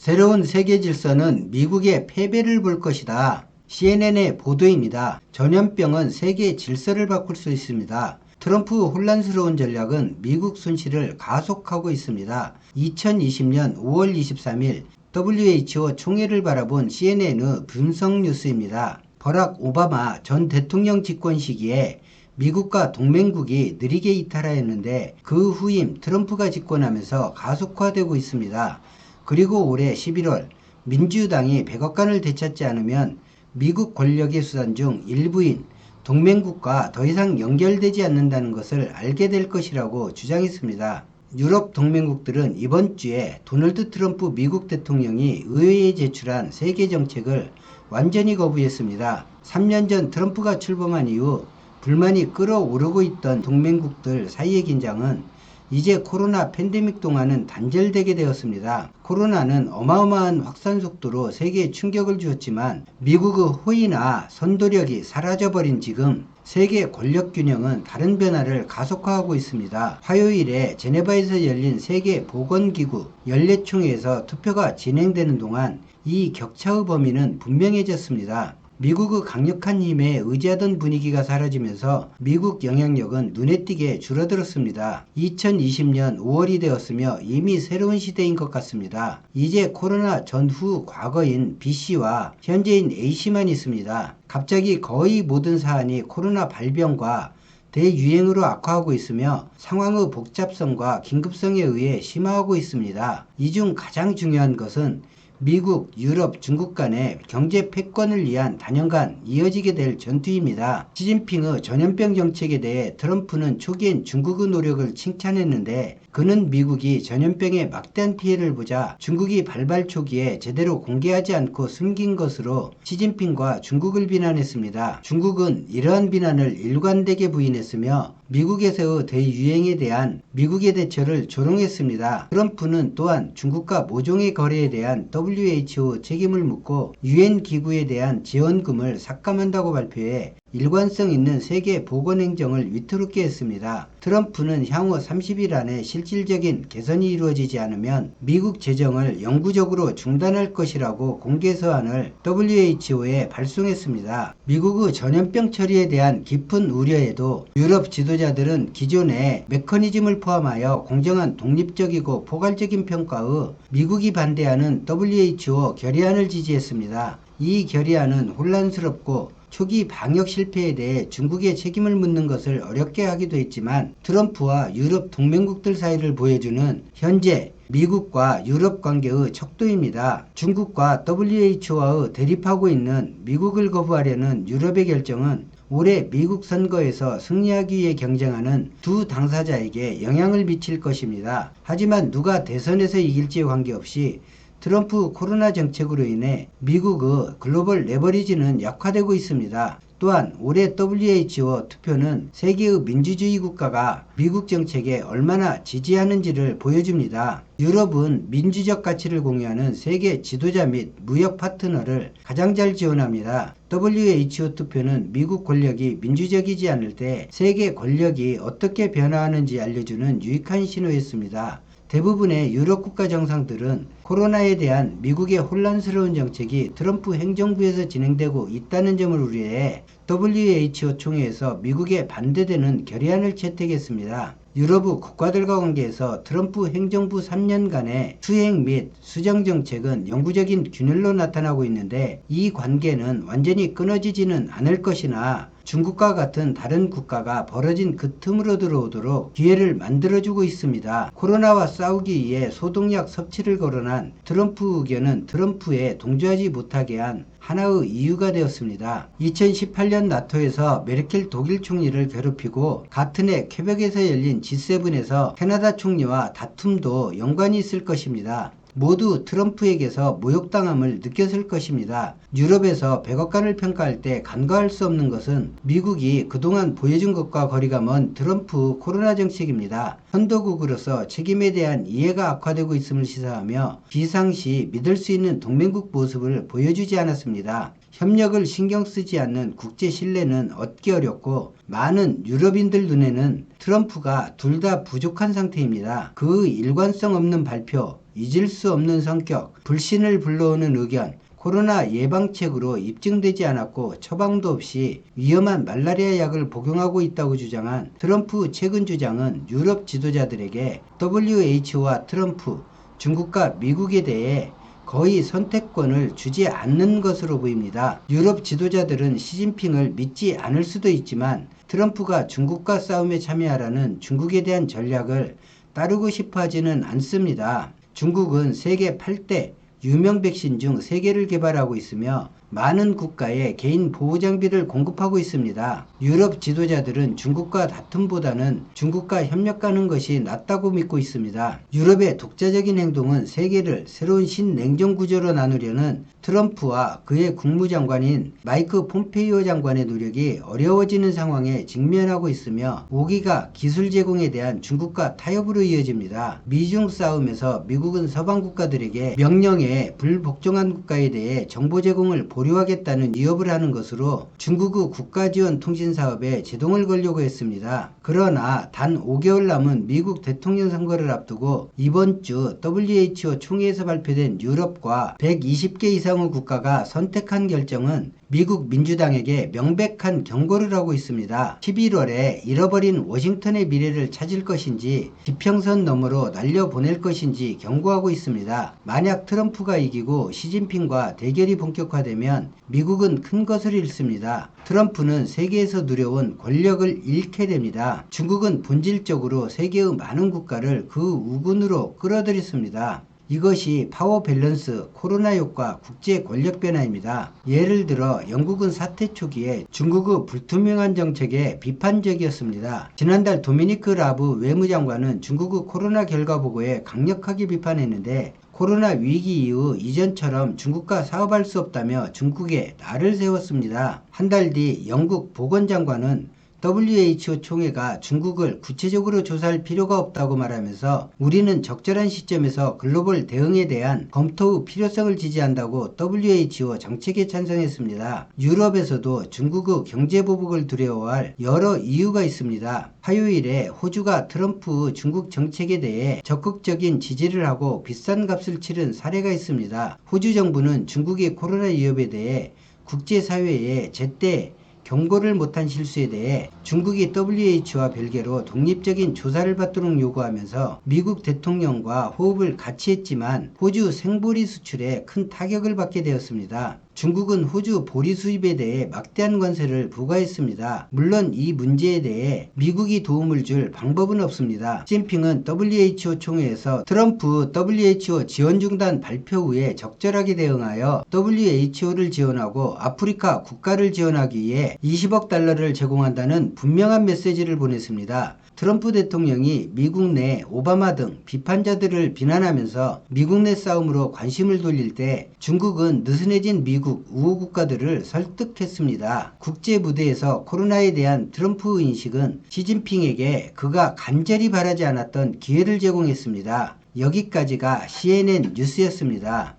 새로운 세계 질서는 미국의 패배를 볼 것이다. CNN의 보도입니다. 전염병은 세계 질서를 바꿀 수 있습니다. 트럼프 혼란스러운 전략은 미국 손실을 가속하고 있습니다. 2020년 5월 23일 WHO 총회를 바라본 CNN의 분석 뉴스입니다. 버락 오바마 전 대통령 집권 시기에 미국과 동맹국이 느리게 이탈하였는데 그 후임 트럼프가 집권하면서 가속화되고 있습니다. 그리고 올해 11월 민주당이 백악관을 되찾지 않으면 미국 권력의 수단 중 일부인 동맹국과 더 이상 연결되지 않는다는 것을 알게 될 것이라고 주장했습니다. 유럽 동맹국들은 이번 주에 도널드 트럼프 미국 대통령이 의회에 제출한 세계 정책을 완전히 거부했습니다. 3년 전 트럼프가 출범한 이후 불만이 끓어오르고 있던 동맹국들 사이의 긴장은 이제 코로나 팬데믹 동안은 단절되게 되었습니다. 코로나는 어마어마한 확산 속도로 세계에 충격을 주었지만 미국의 호의나 선도력이 사라져버린 지금 세계 권력 균형은 다른 변화를 가속화하고 있습니다. 화요일에 제네바에서 열린 세계 보건기구 연례총회에서 투표가 진행되는 동안 이 격차의 범위는 분명해졌습니다. 미국의 강력한 힘에 의지하던 분위기가 사라지면서 미국 영향력은 눈에 띄게 줄어들었습니다. 2020년 5월이 되었으며 이미 새로운 시대인 것 같습니다. 이제 코로나 전후 과거인 B씨와 현재인 A씨만 있습니다. 갑자기 거의 모든 사안이 코로나 발병과 대유행으로 악화하고 있으며 상황의 복잡성과 긴급성에 의해 심화하고 있습니다. 이 중 가장 중요한 것은 미국, 유럽, 중국 간의 경제 패권을 위한 단연간 이어지게 될 전투입니다. 시진핑의 전염병 정책에 대해 트럼프는 초기엔 중국의 노력을 칭찬했는데 그는 미국이 전염병에 막대한 피해를 보자 중국이 발발 초기에 제대로 공개하지 않고 숨긴 것으로 시진핑과 중국을 비난했습니다. 중국은 이러한 비난을 일관되게 부인했으며 미국에서의 대유행에 대한 미국의 대처를 조롱했습니다. 트럼프는 또한 중국과 모종의 거래에 대한 WHO 책임을 묻고 유엔 기구에 대한 지원금을 삭감한다고 발표해 일관성 있는 세계 보건 행정을 위태롭게 했습니다. 트럼프는 향후 30일 안에 실질적인 개선이 이루어지지 않으면 미국 재정을 영구적으로 중단할 것이라고 공개 서한을 WHO에 발송했습니다. 미국의 전염병 처리에 대한 깊은 우려에도 유럽 지도자들은 기존의 메커니즘을 포함하여 공정한 독립적이고 포괄적인 평가의 미국이 반대하는 WHO 결의안을 지지했습니다. 이 결의안은 혼란스럽고 초기 방역 실패에 대해 중국의 책임을 묻는 것을 어렵게 하기도 했지만 트럼프와 유럽 동맹국들 사이를 보여주는 현재 미국과 유럽 관계의 척도입니다. 중국과 WHO와의 대립하고 있는 미국을 거부하려는 유럽의 결정은 올해 미국 선거에서 승리하기 위해 경쟁하는 두 당사자에게 영향을 미칠 것입니다. 하지만 누가 대선에서 이길지에 관계없이 트럼프 코로나 정책으로 인해 미국의 글로벌 레버리지는 약화되고 있습니다. 또한 올해 WHO 투표는 세계의 민주주의 국가가 미국 정책에 얼마나 지지하는지를 보여줍니다. 유럽은 민주적 가치를 공유하는 세계 지도자 및 무역 파트너를 가장 잘 지원합니다. WHO 투표는 미국 권력이 민주적이지 않을 때 세계 권력이 어떻게 변화하는지 알려주는 유익한 신호였습니다. 대부분의 유럽 국가 정상들은 코로나에 대한 미국의 혼란스러운 정책이 트럼프 행정부에서 진행되고 있다는 점을 우려해 WHO 총회에서 미국에 반대되는 결의안을 채택했습니다. 유럽의 국가들과 관계에서 트럼프 행정부 3년간의 수행 및 수정 정책은 영구적인 균열로 나타나고 있는데 이 관계는 완전히 끊어지지는 않을 것이나 중국과 같은 다른 국가가 벌어진 그 틈으로 들어오도록 기회를 만들어주고 있습니다. 코로나와 싸우기 위해 소독약 섭취를 거론한 트럼프 의견은 트럼프에 동조하지 못하게 한 하나의 이유가 되었습니다. 2018년 나토에서 메르켈 독일 총리를 괴롭히고 같은 해 퀘벡에서 열린 G7에서 캐나다 총리와 다툼도 연관이 있을 것입니다. 모두 트럼프에게서 모욕당함을 느꼈을 것입니다. 유럽에서 백악관을 평가할 때 간과할 수 없는 것은 미국이 그동안 보여준 것과 거리가 먼 트럼프 코로나 정책입니다. 선도국으로서 책임에 대한 이해가 악화되고 있음을 시사하며 비상시 믿을 수 있는 동맹국 모습을 보여주지 않았습니다. 협력을 신경 쓰지 않는 국제 신뢰는 얻기 어렵고 많은 유럽인들 눈에는 트럼프가 둘 다 부족한 상태입니다. 그 일관성 없는 발표, 잊을 수 없는 성격, 불신을 불러오는 의견, 코로나 예방책으로 입증되지 않았고 처방도 없이 위험한 말라리아 약을 복용하고 있다고 주장한 트럼프 최근 주장은 유럽 지도자들에게 WHO와 트럼프, 중국과 미국에 대해 거의 선택권을 주지 않는 것으로 보입니다. 유럽 지도자들은 시진핑을 믿지 않을 수도 있지만 트럼프가 중국과 싸움에 참여하라는 중국에 대한 전략을 따르고 싶어 하지는 않습니다. 중국은 세계 8대 유명 백신 중 3개를 개발하고 있으며 많은 국가에 개인 보호장비를 공급하고 있습니다. 유럽 지도자들은 중국과 다툼보다는 중국과 협력하는 것이 낫다고 믿고 있습니다. 유럽의 독자적인 행동은 세계를 새로운 신냉전 구조로 나누려는 트럼프와 그의 국무장관인 마이크 폼페이오 장관의 노력이 어려워지는 상황에 직면하고 있으며 5기가 기술 제공에 대한 중국과 타협으로 이어집니다. 미중 싸움에서 미국은 서방 국가들에게 명령에 불복종한 국가에 대해 정보 제공을 보류하겠다는 위협을 하는 것으로 중국의 국가지원 통신사업에 제동을 걸려고 했습니다. 그러나 단 5개월 남은 미국 대통령 선거를 앞두고 이번 주 WHO 총회에서 발표된 유럽과 120개 이상의 국가가 선택한 결정은 미국 민주당에게 명백한 경고를 하고 있습니다. 11월에 잃어버린 워싱턴의 미래를 찾을 것인지 지평선 너머로 날려보낼 것인지 경고하고 있습니다. 만약 트럼프가 이기고 시진핑과 대결이 본격화되면 미국은 큰 것을 잃습니다. 트럼프는 세계에서 누려온 권력을 잃게 됩니다. 중국은 본질적으로 세계의 많은 국가를 그 우군으로 끌어들였습니다. 이것이 파워 밸런스, 코로나 효과, 국제 권력 변화입니다. 예를 들어 영국은 사태 초기에 중국의 불투명한 정책에 비판적이었습니다. 지난달 도미니크 라브 외무장관은 중국의 코로나 결과 보고에 강력하게 비판했는데 코로나 위기 이후 이전처럼 중국과 사업할 수 없다며 중국에 날을 세웠습니다. 한 달 뒤 영국 보건장관은 WHO 총회가 중국을 구체적으로 조사할 필요가 없다고 말하면서 우리는 적절한 시점에서 글로벌 대응에 대한 검토의 필요성을 지지한다고 WHO 정책에 찬성했습니다. 유럽에서도 중국의 경제 보복을 두려워할 여러 이유가 있습니다. 화요일에 호주가 트럼프 중국 정책에 대해 적극적인 지지를 하고 비싼 값을 치른 사례가 있습니다. 호주 정부는 중국의 코로나 위협에 대해 국제사회에 제때 경고를 못한 실수에 대해 중국이 WHO와 별개로 독립적인 조사를 받도록 요구하면서 미국 대통령과 호흡을 같이 했지만 호주 생보리 수출에 큰 타격을 받게 되었습니다. 중국은 호주 보리 수입에 대해 막대한 관세를 부과했습니다. 물론 이 문제에 대해 미국이 도움을 줄 방법은 없습니다. 시진핑은 WHO 총회에서 트럼프 WHO 지원 중단 발표 후에 적절하게 대응하여 WHO를 지원하고 아프리카 국가를 지원하기 위해 20억 달러를 제공한다는 분명한 메시지를 보냈습니다. 트럼프 대통령이 미국 내 오바마 등 비판자들을 비난하면서 미국 내 싸움으로 관심을 돌릴 때 중국은 느슨해진 미국 우호 국가들을 설득했습니다. 국제 무대에서 코로나에 대한 트럼프 인식은 시진핑에게 그가 간절히 바라지 않았던 기회를 제공했습니다. 여기까지가 CNN 뉴스였습니다.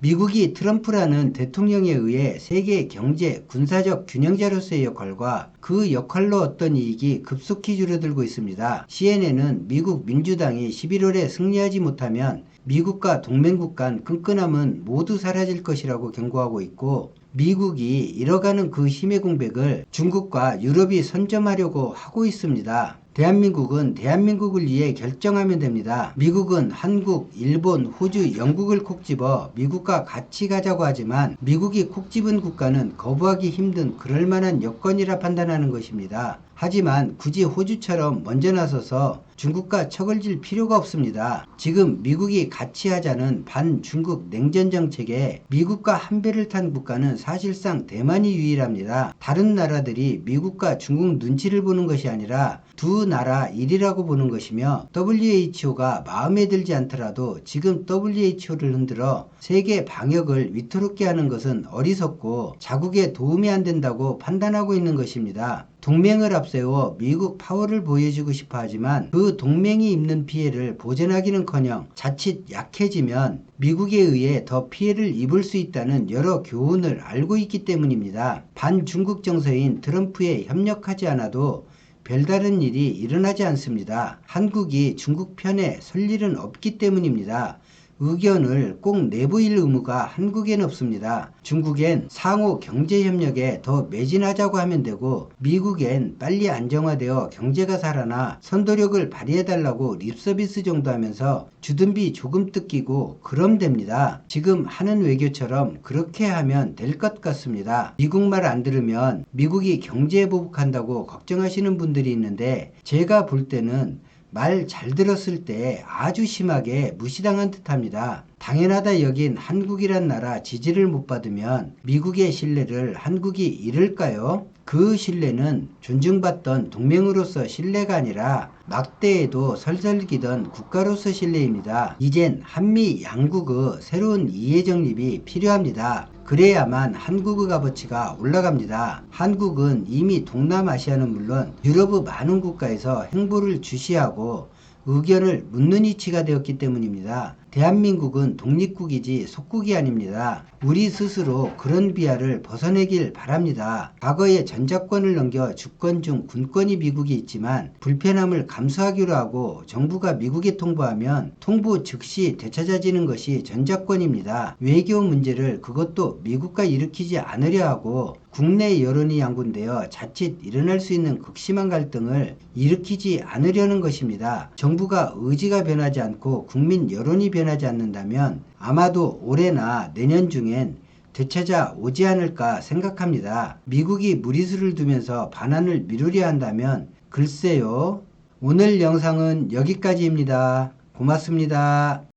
미국이 트럼프라는 대통령에 의해 세계 경제, 군사적 균형자로서의 역할과 그 역할로 얻던 이익이 급속히 줄어들고 있습니다. CNN은 미국 민주당이 11월에 승리하지 못하면 미국과 동맹국 간 끈끈함은 모두 사라질 것이라고 경고하고 있고 미국이 잃어가는 그 힘의 공백을 중국과 유럽이 선점하려고 하고 있습니다. 대한민국은 대한민국을 위해 결정하면 됩니다. 미국은 한국, 일본, 호주, 영국을 콕 집어 미국과 같이 가자고 하지만 미국이 콕 집은 국가는 거부하기 힘든 그럴만한 여건이라 판단하는 것입니다. 하지만 굳이 호주처럼 먼저 나서서 중국과 척을 질 필요가 없습니다. 지금 미국이 같이 하자는 반중국 냉전 정책에 미국과 한 배를 탄 국가는 사실상 대만이 유일합니다. 다른 나라들이 미국과 중국 눈치를 보는 것이 아니라 두 나라 일이라고 보는 것이며 WHO가 마음에 들지 않더라도 지금 WHO를 흔들어 세계 방역을 위태롭게 하는 것은 어리석고 자국에 도움이 안 된다고 판단하고 있는 것입니다. 동맹을 앞세워 미국 파워를 보여주고 싶어 하지만 그 동맹이 입는 피해를 보전하기는커녕 자칫 약해지면 미국에 의해 더 피해를 입을 수 있다는 여러 교훈을 알고 있기 때문입니다. 반중국 정서인 트럼프에 협력하지 않아도 별다른 일이 일어나지 않습니다. 한국이 중국 편에 설 일은 없기 때문입니다. 의견을 꼭 내보일 의무가 한국엔 없습니다. 중국엔 상호 경제협력에 더 매진하자고 하면 되고, 미국엔 빨리 안정화되어 경제가 살아나 선도력을 발휘해달라고 립서비스 정도 하면서 주둔비 조금 뜯기고 그럼 됩니다. 지금 하는 외교처럼 그렇게 하면 될 것 같습니다. 미국 말 안 들으면 미국이 경제에 보복한다고 걱정하시는 분들이 있는데, 제가 볼 때는 말 잘 들었을 때 아주 심하게 무시당한 듯합니다. 당연하다 여긴 한국이란 나라 지지를 못 받으면 미국의 신뢰를 한국이 잃을까요? 그 신뢰는 존중받던 동맹으로서 신뢰가 아니라 막대에도 설설기던 국가로서 신뢰입니다. 이젠 한미 양국의 새로운 이해 정립이 필요합니다. 그래야만 한국의 값어치가 올라갑니다. 한국은 이미 동남아시아는 물론 유럽의 많은 국가에서 행보를 주시하고 의견을 묻는 위치가 되었기 때문입니다. 대한민국은 독립국이지 속국이 아닙니다. 우리 스스로 그런 비하를 벗어내길 바랍니다. 과거에 전작권을 넘겨 주권 중 군권이 미국에 있지만 불편함을 감수하기로 하고 정부가 미국에 통보하면 통보 즉시 되찾아지는 것이 전작권입니다. 외교 문제를 그것도 미국과 일으키지 않으려 하고 국내 여론이 양분되어 자칫 일어날 수 있는 극심한 갈등을 일으키지 않으려는 것입니다. 정부가 의지가 변하지 않고 국민 여론이 변하지 않는다면 아마도 올해나 내년 중엔 되찾아 오지 않을까 생각합니다. 미국이 무리수를 두면서 반환을 미루려 한다면 글쎄요. 오늘 영상은 여기까지입니다. 고맙습니다.